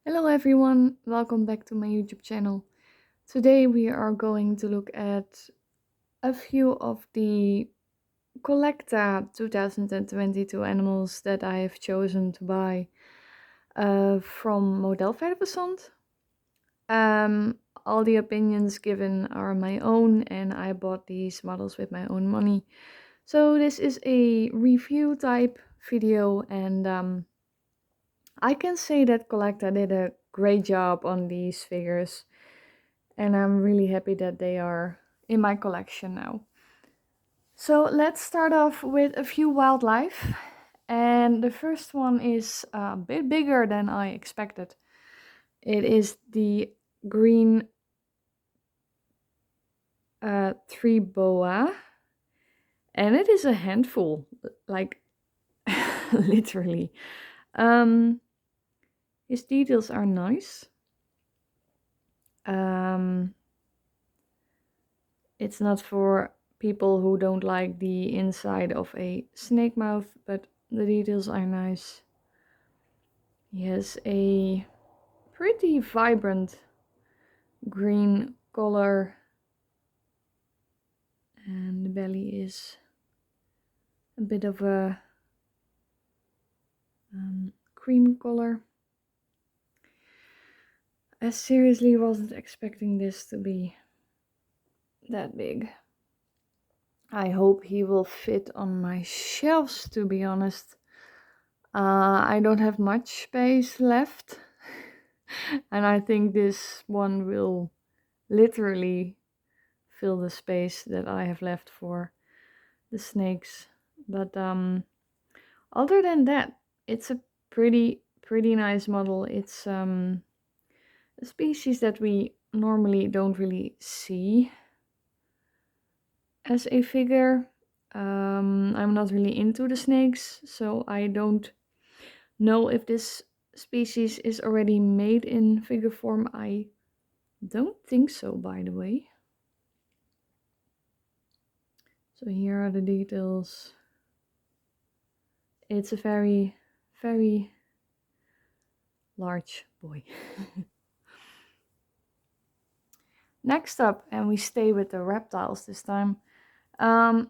Hello everyone, welcome back to my YouTube channel. Today we are going to look at a few of the CollectA 2022 animals that I have chosen to buy from Modelverversand. All the opinions given are my own and I bought these models with my own money. So this is a review type video and I can say that CollectA did a great job on these figures. And I'm really happy that they are in my collection now. So let's start off with a few wildlife. And the first one is a bit bigger than I expected. It is the green tree boa. And it is a handful, like literally. His details are nice. It's not for people who don't like the inside of a snake mouth, but the details are nice. He has a pretty vibrant green color and the belly is a bit of a cream color. I seriously wasn't expecting this to be that big. I hope he will fit on my shelves, to be honest. I don't have much space left. And I think this one will literally fill the space that I have left for the snakes. But other than that, it's a pretty nice model. It's a species that we normally don't really see as a figure. I'm not really into the snakes, so I don't know if this species is already made in figure form. I don't think so, by the way. So here are the details. It's a very large boy. Next up, and we stay with the reptiles this time. I'm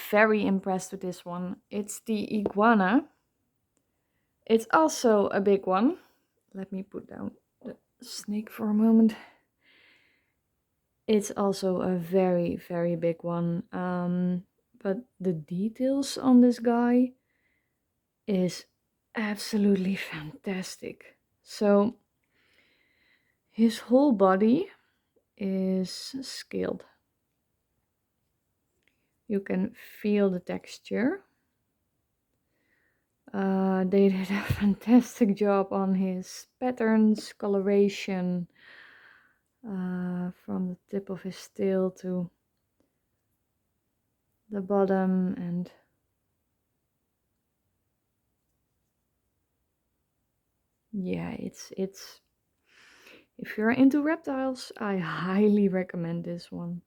very impressed with this one. It's the iguana. It's also a big one. Let me put down the snake for a moment. It's also a very big one. But the details on this guy is absolutely fantastic. So his whole body is scaled. You can feel the texture. They did a fantastic job on his patterns, coloration, from the tip of his tail to the bottom, and yeah, it's if you're into reptiles, I highly recommend this one.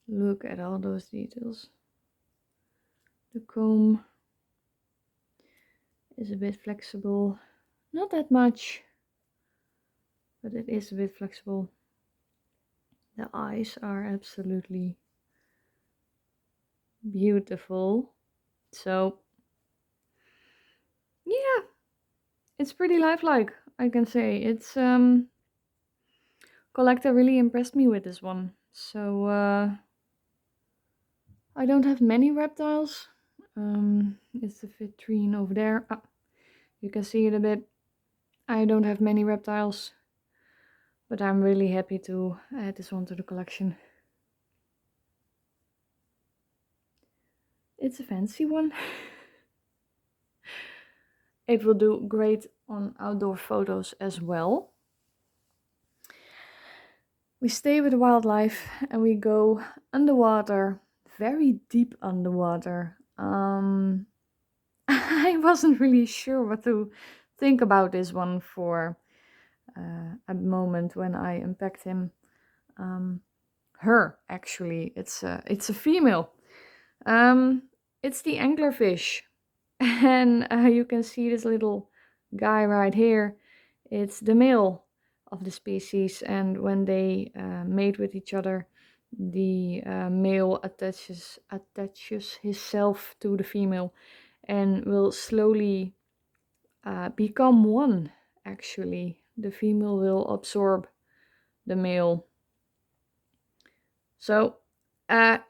Look at all those details. The comb is a bit flexible, not that much, but it is a bit flexible. The eyes are absolutely beautiful. So yeah, it's pretty lifelike, I can say. It's CollectA really impressed me with this one. So I don't have many reptiles. It's the vitrine over there. You can see it a bit. I don't have many reptiles, but I'm really happy to add this one to the collection. It's a fancy one. It will do great on outdoor photos as well. We stay with wildlife and we go underwater, very deep underwater. I wasn't really sure what to think about this one for a moment when I unpacked him. Her, actually, it's a female. It's the anglerfish. And you can see this little guy right here. It's the male of the species, and when they mate with each other, the male attaches himself to the female and will slowly become one. Actually, the female will absorb the male. So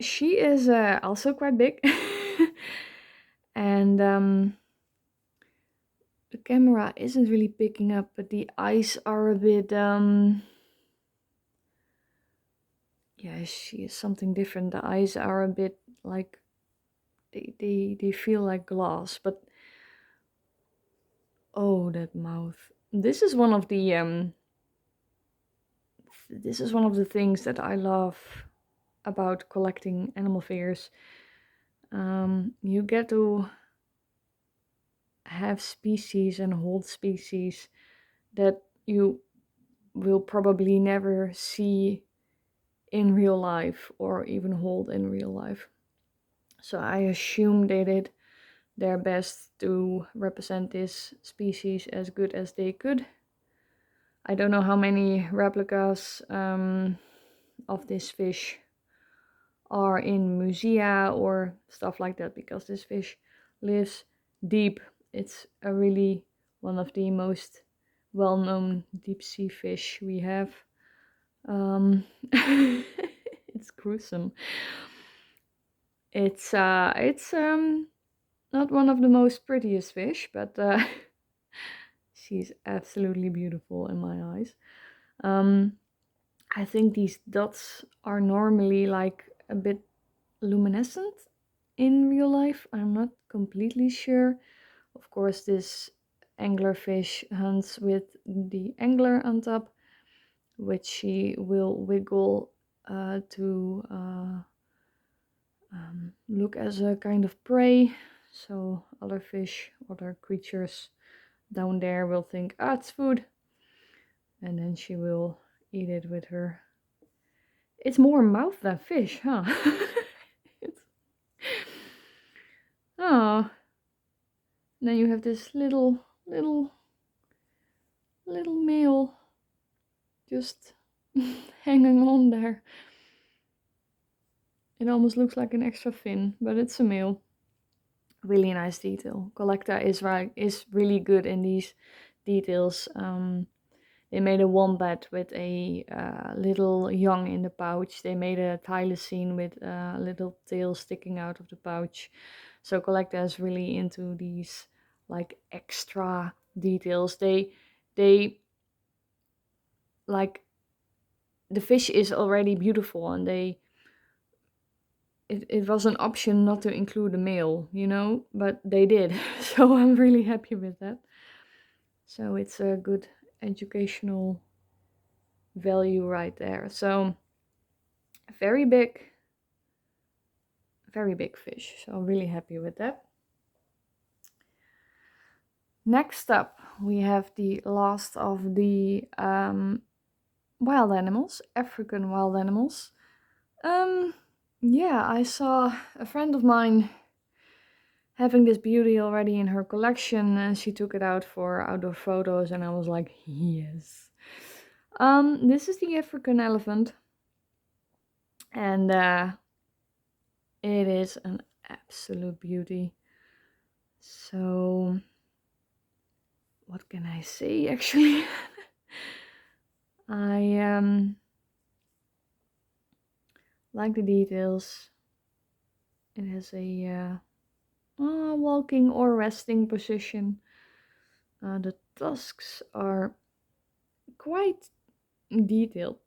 she is also quite big. And the camera isn't really picking up, but the eyes are a bit yeah, she is something different. The eyes are a bit like they feel like glass, but oh, that mouth. This is one of the things that I love about collecting animal figures. You get to have species and hold species that you will probably never see in real life or even hold in real life. So I assume they did their best to represent this species as good as they could. I don't know how many replicas of this fish are in musea or stuff like that, because this fish lives deep. It's a really one of the most well-known deep sea fish we have. It's gruesome. It's not one of the most prettiest fish, but she's absolutely beautiful in my eyes. I think these dots are normally like a bit luminescent in real life. I'm not completely sure. Of course, this anglerfish hunts with the angler on top, which she will wiggle to look as a kind of prey. So other fish, other creatures down there will think, ah, it's food. And then she will eat it with her. It's more mouth than fish, huh? It's... Oh. Then you have this little male just hanging on there. It almost looks like an extra fin, but it's a male. Really nice detail. CollectA is really good in these details. They made a wombat with a little young in the pouch. They made a thylacine with a little tail sticking out of the pouch. So CollectA is really into these like extra details. They like the fish is already beautiful, and it was an option not to include a male, you know, but they did. So I'm really happy with that. So it's a good educational value right there. So very big fish. So really happy with that. Next up, we have the last of the wild animals, African wild animals. Yeah, I saw a friend of mine having this beauty already in her collection, and she took it out for outdoor photos, and I was like, yes. This is the African elephant, and it is an absolute beauty. So, what can I say actually? I like the details. It has a walking or resting position. The tusks are quite detailed.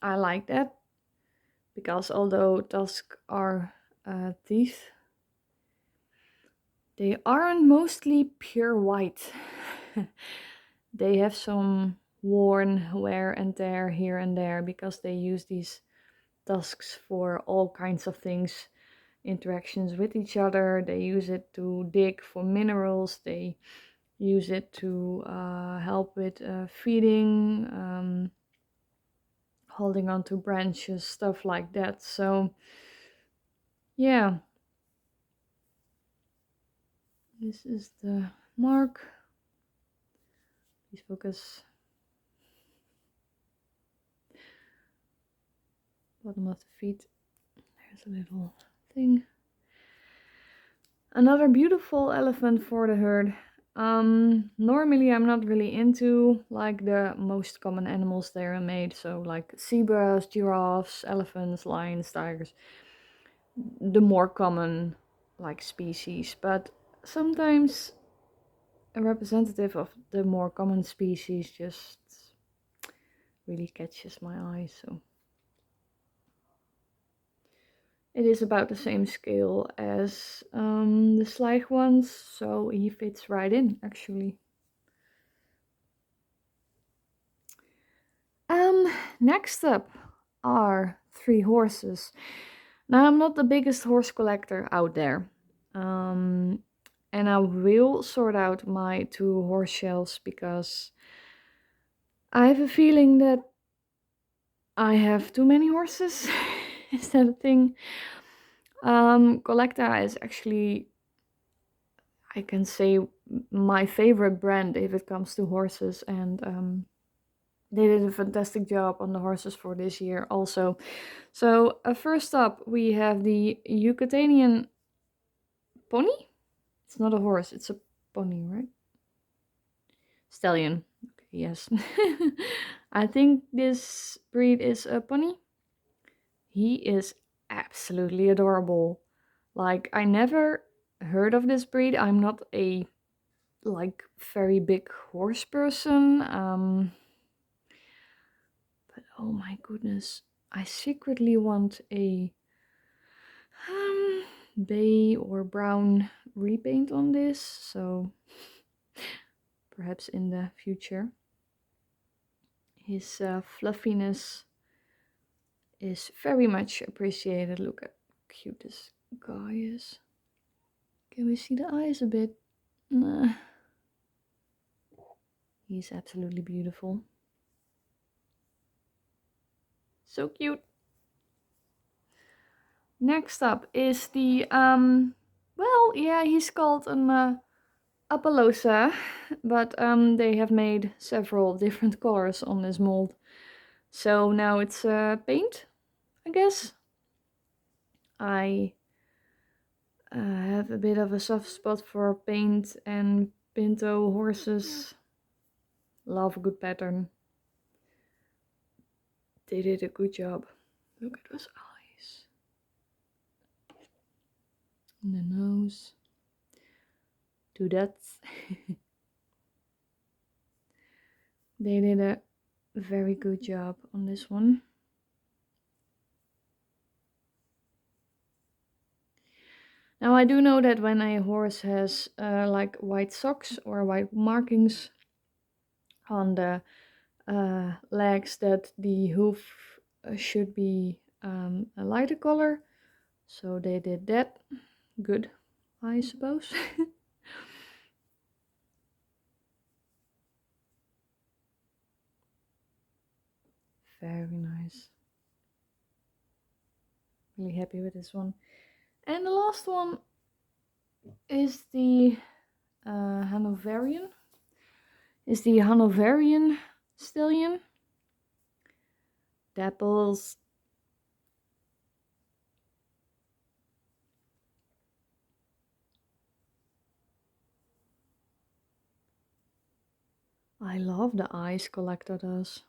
I like that, because although tusks are teeth, they aren't mostly pure white. They have some worn wear and tear here and there, because they use these tusks for all kinds of things. Interactions with each other, they use it to dig for minerals, they use it to help with feeding, holding onto branches, stuff like that. So yeah, This is the mark. Please focus. Bottom of the feet. There's a little thing. Another beautiful elephant for the herd. Normally I'm not really into like the most common animals there are made, so like zebras, giraffes, elephants, lions, tigers, the more common like species, but sometimes a representative of the more common species just really catches my eye. So it is about the same scale as the Slijk ones, so he fits right in actually. Next up are 3 horses. Now I'm not the biggest horse collector out there, and I will sort out my 2 horse shelves because I have a feeling that I have too many horses. Is that a thing? CollectA is actually, I can say, my favorite brand if it comes to horses, and they did a fantastic job on the horses for this year also. So first up we have the Yucatanian pony. It's not a horse, it's a pony, right? Stallion. Okay, yes. I think this breed is a pony. He is absolutely adorable. Like, I never heard of this breed. I'm not a like very big horse person. But oh my goodness, I secretly want a bay or brown repaint on this, so perhaps in the future. His fluffiness is very much appreciated. Look how cute this guy is. Can we see the eyes a bit? Nah. He's absolutely beautiful. So cute. Next up is the, well, yeah, he's called an Apolloosa, but they have made several different colors on this mold. So now it's paint, I guess. I have a bit of a soft spot for paint and pinto horses. Love a good pattern. They did a good job. Look at those eyes. And the nose. Do that. They did a very good job on this one. Now I do know that when a horse has like white socks or white markings on the legs, that the hoof should be a lighter color. So they did that. Good, I suppose. Very nice. Really happy with this one. And the last one is the Hanoverian. Is the Hanoverian stallion. Dapples. I love the eyes CollectA does.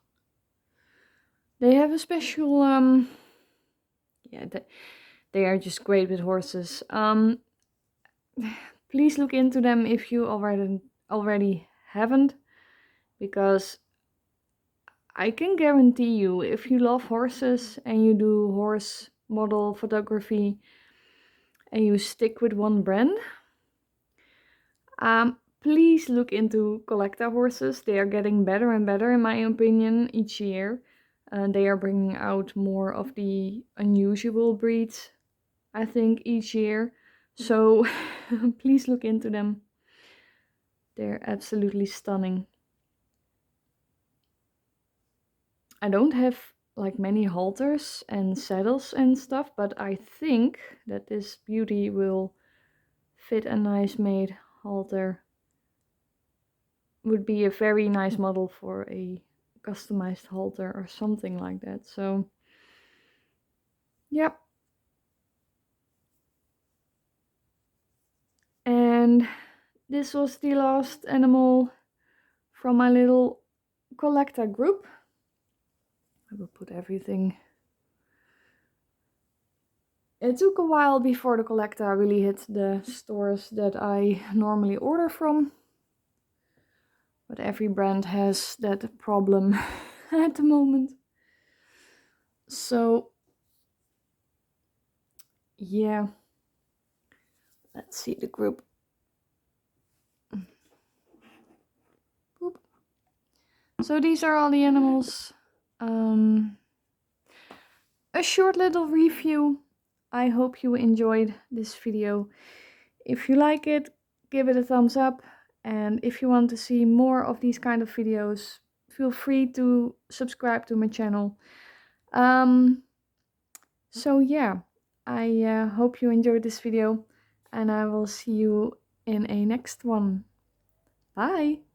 They have a special, yeah, they are just great with horses. Please look into them if you already haven't, because I can guarantee you, if you love horses and you do horse model photography and you stick with one brand, please look into CollectA horses. They are getting better and better in my opinion each year. They are bringing out more of the unusual breeds, I think, each year. So please look into them. They're absolutely stunning. I don't have like many halters and saddles and stuff, but I think that this beauty will fit a nice made halter would be a very nice model for a customized halter or something like that. So yep. And this was the last animal from my little CollectA group. I will put everything. It took a while before the CollectA really hit the stores that I normally order from. But every brand has that problem at the moment. So yeah, let's see the group. Boop. So these are all the animals. A short little review. I hope you enjoyed this video. If you like it, give it a thumbs up. And if you want to see more of these kind of videos, feel free to subscribe to my channel. So yeah, I hope you enjoyed this video, and I will see you in a next one. Bye!